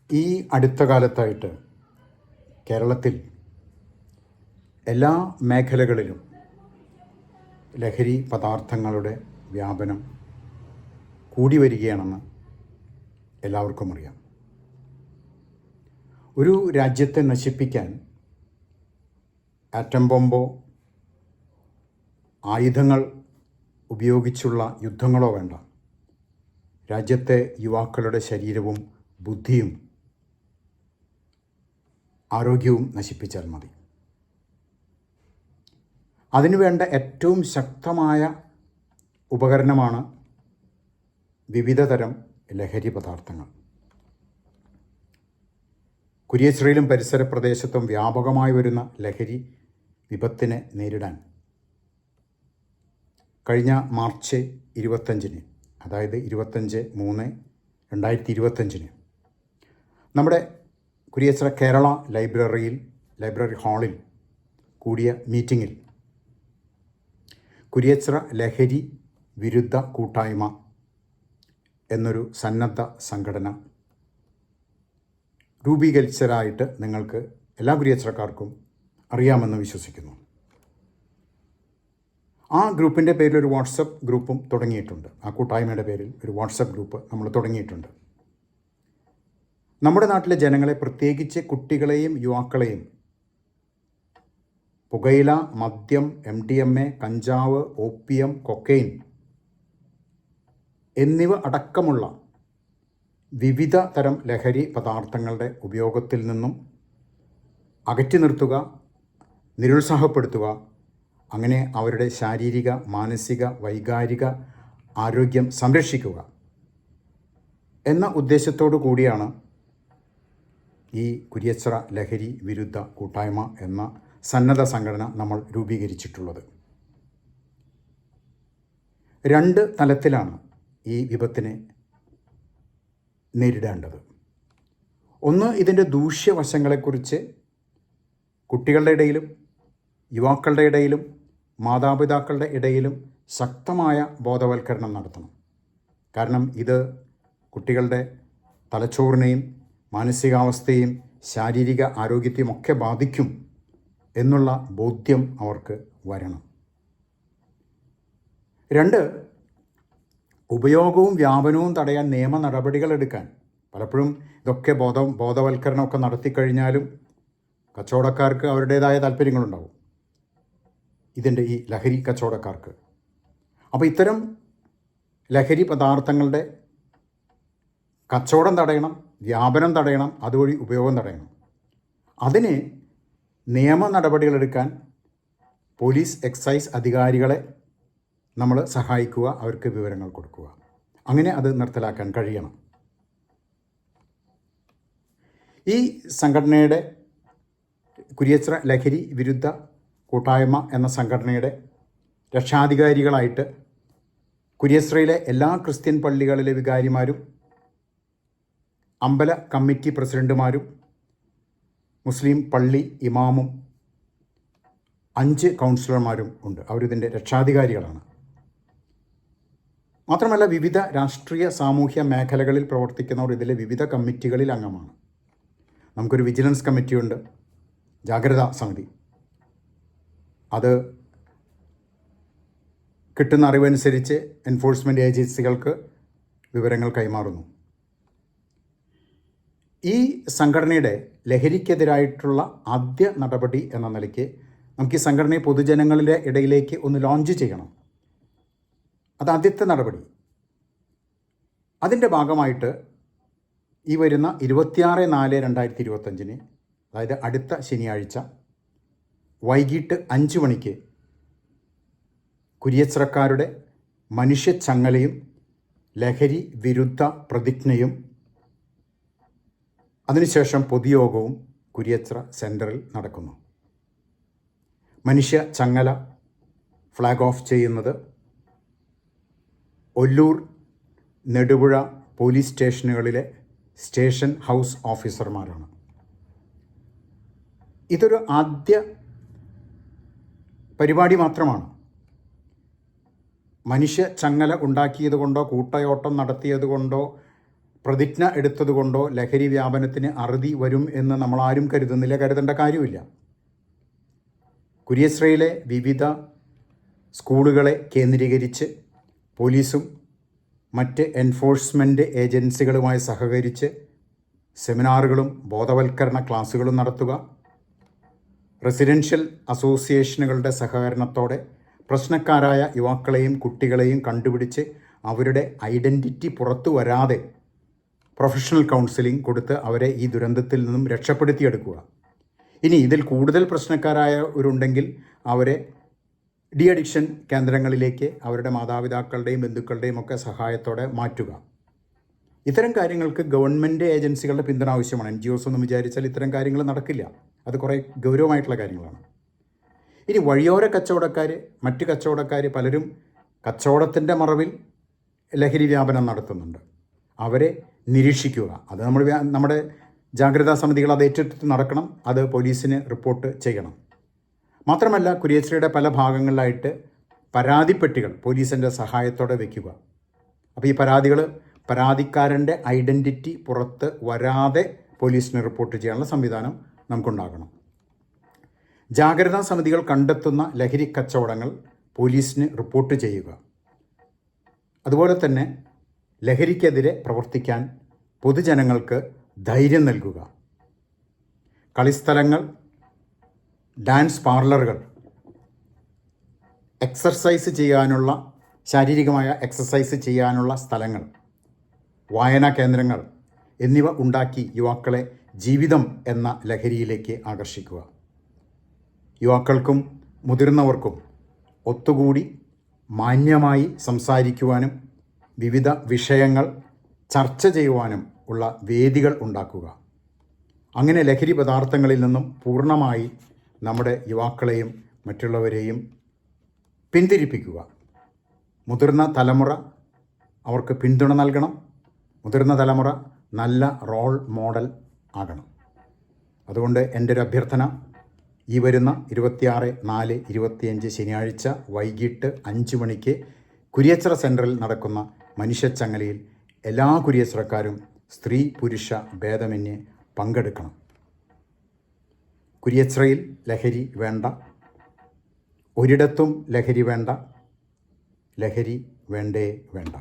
ഈ അടുത്ത കാലത്തായിട്ട് കേരളത്തിൽ എല്ലാ മേഖലകളിലും ലഹരി പദാർത്ഥങ്ങളുടെ വ്യാപനം കൂടി വരികയാണെന്ന് എല്ലാവർക്കും അറിയാം. ഒരു രാജ്യത്തെ നശിപ്പിക്കാൻ ആറ്റം ബോംബോ ആയുധങ്ങൾ ഉപയോഗിച്ചുള്ള യുദ്ധങ്ങളോ വേണ്ട. രാജ്യത്തെ യുവാക്കളുടെ ശരീരവും ബുദ്ധിയും ആരോഗ്യവും നശിപ്പിച്ചാൽ മതി. അതിനുവേണ്ട ഏറ്റവും ശക്തമായ ഉപകരണമാണ് വിവിധ തരം ലഹരി പദാർത്ഥങ്ങൾ. കുരിയച്ചിറയിലും പരിസര പ്രദേശത്തും വ്യാപകമായി വരുന്ന ലഹരി വിപത്തിനെ നേരിടാൻ കഴിഞ്ഞ മാർച്ച് 25-ന്, അതായത് 25/3/2025 നമ്മുടെ കുരിയച്ചിറ കേരള ലൈബ്രറി ഹാളിൽ കൂടിയ മീറ്റിങ്ങിൽ കുരിയച്ചിറ ലഹരി വിരുദ്ധ കൂട്ടായ്മ എന്നൊരു സന്നദ്ധ സംഘടന രൂപീകരിച്ചതായിട്ട് നിങ്ങൾക്ക് എല്ലാ കുരിയച്ചിറക്കാർക്കും അറിയാമെന്ന് വിശ്വസിക്കുന്നു. ആ ഗ്രൂപ്പിൻ്റെ പേരിൽ ഒരു വാട്സപ്പ് ഗ്രൂപ്പും തുടങ്ങിയിട്ടുണ്ട്. ആ കൂട്ടായ്മയുടെ പേരിൽ ഒരു വാട്സപ്പ് ഗ്രൂപ്പ് നമ്മൾ തുടങ്ങിയിട്ടുണ്ട്. നമ്മുടെ നാട്ടിലെ ജനങ്ങളെ, പ്രത്യേകിച്ച് കുട്ടികളെയും യുവാക്കളെയും പുകയില, മദ്യം, MDMA, കഞ്ചാവ്, ഓപ്പിയം, കൊക്കൈൻ എന്നിവ അടക്കമുള്ള വിവിധ തരം ലഹരി പദാർത്ഥങ്ങളുടെ ഉപയോഗത്തിൽ നിന്നും അകറ്റി നിർത്തുക, നിരുത്സാഹപ്പെടുത്തുക, അങ്ങനെ അവരുടെ ശാരീരിക, മാനസിക, വൈകാരിക ആരോഗ്യം സംരക്ഷിക്കുക എന്ന ഉദ്ദേശത്തോടു കൂടിയാണ് ഈ കുരിയച്ചിറ ലഹരി വിരുദ്ധ കൂട്ടായ്മ എന്ന സന്നദ്ധ സംഘടന നമ്മൾ രൂപീകരിച്ചിട്ടുള്ളത്. 2 തലത്തിലാണ് ഈ വിപത്തിനെ നേരിടേണ്ടത്. ഒന്ന്, ഇതിൻ്റെ ദൂഷ്യവശങ്ങളെക്കുറിച്ച് കുട്ടികളുടെ ഇടയിലും യുവാക്കളുടെ ഇടയിലും മാതാപിതാക്കളുടെ ഇടയിലും ശക്തമായ ബോധവൽക്കരണം നടത്തണം. കാരണം ഇത് കുട്ടികളുടെ തലച്ചോറിനെയും മാനസികാവസ്ഥയും ശാരീരിക ആരോഗ്യത്തെയും ഒക്കെ ബാധിക്കും എന്നുള്ള ബോധ്യം അവർക്ക് വരണം. 2, ഉപയോഗവും വ്യാപനവും തടയാൻ നിയമ നടപടികൾ എടുക്കാൻ. പലപ്പോഴും ഇതൊക്കെ ബോധവൽക്കരണമൊക്കെ നടത്തിക്കഴിഞ്ഞാലും കച്ചവടക്കാർക്ക് അവരുടേതായ താല്പര്യങ്ങളുണ്ടാവും, ഇതിൻ്റെ ഈ ലഹരി കച്ചവടക്കാർക്ക്. അപ്പോൾ ഇത്തരം ലഹരി പദാർത്ഥങ്ങളുടെ കച്ചവടം തടയണം, വ്യാപനം തടയണം, അതുവഴി ഉപയോഗം തടയണം. അതിന് നിയമ നടപടികളെടുക്കാൻ പോലീസ്, എക്സൈസ് അധികാരികളെ നമ്മൾ സഹായിക്കുക, അവർക്ക് വിവരങ്ങൾ കൊടുക്കുക. അങ്ങനെ അത് നിർത്തലാക്കാൻ കഴിയണം. ഈ സംഘടനയുടെ, കുരിയച്ചിറ ലഹരി വിരുദ്ധ കൂട്ടായ്മ എന്ന സംഘടനയുടെ രക്ഷാധികാരികളായിട്ട് കുരിയച്ചിറയിലെ എല്ലാ ക്രിസ്ത്യൻ പള്ളികളിലെ വികാരിമാരും അമ്പല കമ്മിറ്റി പ്രസിഡന്റുമാരും മുസ്ലിം പള്ളി ഇമാമും 5 കൗൺസിലർമാരും ഉണ്ട്. അവരിതിൻ്റെ രക്ഷാധികാരികളാണ്. മാത്രമല്ല വിവിധ രാഷ്ട്രീയ സാമൂഹ്യ മേഖലകളിൽ പ്രവർത്തിക്കുന്നവർ ഇതിലെ വിവിധ കമ്മിറ്റികളിൽ അംഗമാണ്. നമുക്കൊരു വിജിലൻസ് കമ്മിറ്റിയുണ്ട്, ജാഗ്രതാ സമിതി. അത് കിട്ടുന്ന അറിവനുസരിച്ച് എൻഫോഴ്സ്മെൻറ്റ് ഏജൻസികൾക്ക് വിവരങ്ങൾ കൈമാറുന്നു. ഈ സംഘടനയുടെ ലഹരിക്കെതിരായിട്ടുള്ള ആദ്യ നടപടി എന്ന നിലയ്ക്ക് നമുക്ക് ഈ സംഘടനയെ പൊതുജനങ്ങളുടെ ഇടയിലേക്ക് ഒന്ന് ലോഞ്ച് ചെയ്യണം. അത് ആദ്യത്തെ നടപടി. അതിൻ്റെ ഭാഗമായിട്ട് ഈ വരുന്ന 26/4/2025 അതായത് അടുത്ത ശനിയാഴ്ച വൈകിട്ട് 5 മണിക്ക് കുരിയച്ചിറക്കാരുടെ മനുഷ്യച്ചങ്ങലയും ലഹരി വിരുദ്ധ പ്രതിജ്ഞയും അതിനുശേഷം പൊതുയോഗവും കുരിയച്ചിറ സെൻറ്ററിൽ നടക്കുന്നു. മനുഷ്യ ചങ്ങല ഫ്ലാഗ് ഓഫ് ചെയ്യുന്നത് ഒല്ലൂർ, നെടുപുഴ പോലീസ് സ്റ്റേഷനുകളിലെ സ്റ്റേഷൻ ഹൗസ് ഓഫീസർമാരാണ്. ഇതൊരു ആദ്യ പരിപാടി മാത്രമാണ്. മനുഷ്യ ചങ്ങല ഉണ്ടാക്കിയത് കൊണ്ടോ കൂട്ടയോട്ടം നടത്തിയത് കൊണ്ടോ പ്രതിജ്ഞ എടുത്തതുകൊണ്ടോ ലഹരി വ്യാപനത്തിന് അറുതി വരും എന്ന് നമ്മളാരും കരുതുന്നില്ല, കരുതേണ്ട കാര്യമില്ല. കുരിയശ്രയിലെ വിവിധ സ്കൂളുകളെ കേന്ദ്രീകരിച്ച് പോലീസും മറ്റ് എൻഫോഴ്സ്മെൻറ്റ് ഏജൻസികളുമായി സഹകരിച്ച് സെമിനാറുകളും ബോധവൽക്കരണ ക്ലാസുകളും നടത്തുക, റെസിഡൻഷ്യൽ അസോസിയേഷനുകളുടെ സഹകരണത്തോടെ പ്രശ്നക്കാരായ യുവാക്കളെയും കുട്ടികളെയും കണ്ടുപിടിച്ച് അവരുടെ ഐഡൻറ്റിറ്റി പുറത്തു വരാതെ പ്രൊഫഷണൽ കൗൺസിലിംഗ് കൊടുത്ത് അവരെ ഈ ദുരന്തത്തിൽ നിന്നും രക്ഷപ്പെടുത്തിയെടുക്കുക. ഇനി ഇതിൽ കൂടുതൽ പ്രശ്നക്കാരായവരുണ്ടെങ്കിൽ അവരെ ഡി അഡിക്ഷൻ കേന്ദ്രങ്ങളിലേക്ക് അവരുടെ മാതാപിതാക്കളുടെയും ബന്ധുക്കളുടെയും ഒക്കെ സഹായത്തോടെ മാറ്റുക. ഇത്തരം കാര്യങ്ങൾക്ക് ഗവൺമെൻറ് ഏജൻസികളുടെ പിന്തുണ ആവശ്യമാണ്. NGOs ഒന്നും വിചാരിച്ചാൽ ഇത്തരം കാര്യങ്ങൾ നടക്കില്ല. അത് കുറേ ഗൗരവമായിട്ടുള്ള കാര്യങ്ങളാണ്. ഇനി വഴിയോര കച്ചവടക്കാർ, മറ്റ് കച്ചവടക്കാർ പലരും കച്ചവടത്തിൻ്റെ മറവിൽ ലഹരി വ്യാപനം നടത്തുന്നുണ്ട്. അവരെ നിരീക്ഷിക്കുക. അത് നമ്മുടെ ജാഗ്രതാ സമിതികൾ അത് ഏറ്റെടുത്ത് നടക്കണം. അത് പോലീസിന് റിപ്പോർട്ട് ചെയ്യണം. മാത്രമല്ല കുരിയശ്രയുടെ പല ഭാഗങ്ങളിലായിട്ട് പരാതിപ്പെട്ടികൾ പോലീസിൻ്റെ സഹായത്തോടെ വയ്ക്കുക. അപ്പോൾ ഈ പരാതിക്കാരൻ്റെ ഐഡൻറ്റിറ്റി പുറത്ത് വരാതെ പോലീസിന് റിപ്പോർട്ട് ചെയ്യാനുള്ള സംവിധാനം നമുക്കുണ്ടാകണം. ജാഗ്രതാ സമിതികൾ കണ്ടെത്തുന്ന ലഹരി കച്ചവടങ്ങൾ പോലീസിന് റിപ്പോർട്ട് ചെയ്യുക. അതുപോലെ തന്നെ ലഹരിക്കെതിരെ പ്രവർത്തിക്കാൻ പൊതുജനങ്ങൾക്ക് ധൈര്യം നൽകുക. കളിസ്ഥലങ്ങൾ, ഡാൻസ് പാർലറുകൾ, ശാരീരികമായ എക്സർസൈസ് ചെയ്യാനുള്ള സ്ഥലങ്ങൾ, വായനാ കേന്ദ്രങ്ങൾ എന്നിവ ഉണ്ടാക്കി യുവാക്കളെ ജീവിതം എന്ന ലഹരിയിലേക്ക് ആകർഷിക്കുക. യുവാക്കൾക്കും മുതിർന്നവർക്കും ഒത്തുകൂടി മാന്യമായി സംസാരിക്കുവാനും വിവിധ വിഷയങ്ങൾ ചർച്ച ചെയ്യുവാനും ഉള്ള വേദികൾ ഉണ്ടാക്കുക. അങ്ങനെ ലഹരി പദാർത്ഥങ്ങളിൽ നിന്നും പൂർണ്ണമായി നമ്മുടെ യുവാക്കളെയും മറ്റുള്ളവരെയും പിന്തിരിപ്പിക്കുക. മുതിർന്ന തലമുറ അവർക്ക് പിന്തുണ നൽകണം. മുതിർന്ന തലമുറ നല്ല റോൾ മോഡൽ ആകണം. അതുകൊണ്ട് എൻ്റെ ഒരു അഭ്യർത്ഥന, ഈ വരുന്ന 26/4/25 ശനിയാഴ്ച വൈകിട്ട് 5 മണിക്ക് കുരിയച്ചിറ സെൻറ്ററിൽ നടക്കുന്ന മനുഷ്യച്ചങ്ങലയിൽ എല്ലാ കുരിയച്ചിറക്കാരും സ്ത്രീ പുരുഷ ഭേദമന്യേ പങ്കെടുക്കണം. കുരിയച്ചിറയിൽ ലഹരി വേണ്ട, ഒരിടത്തും ലഹരി വേണ്ട, ലഹരി വേണ്ടേ വേണ്ട.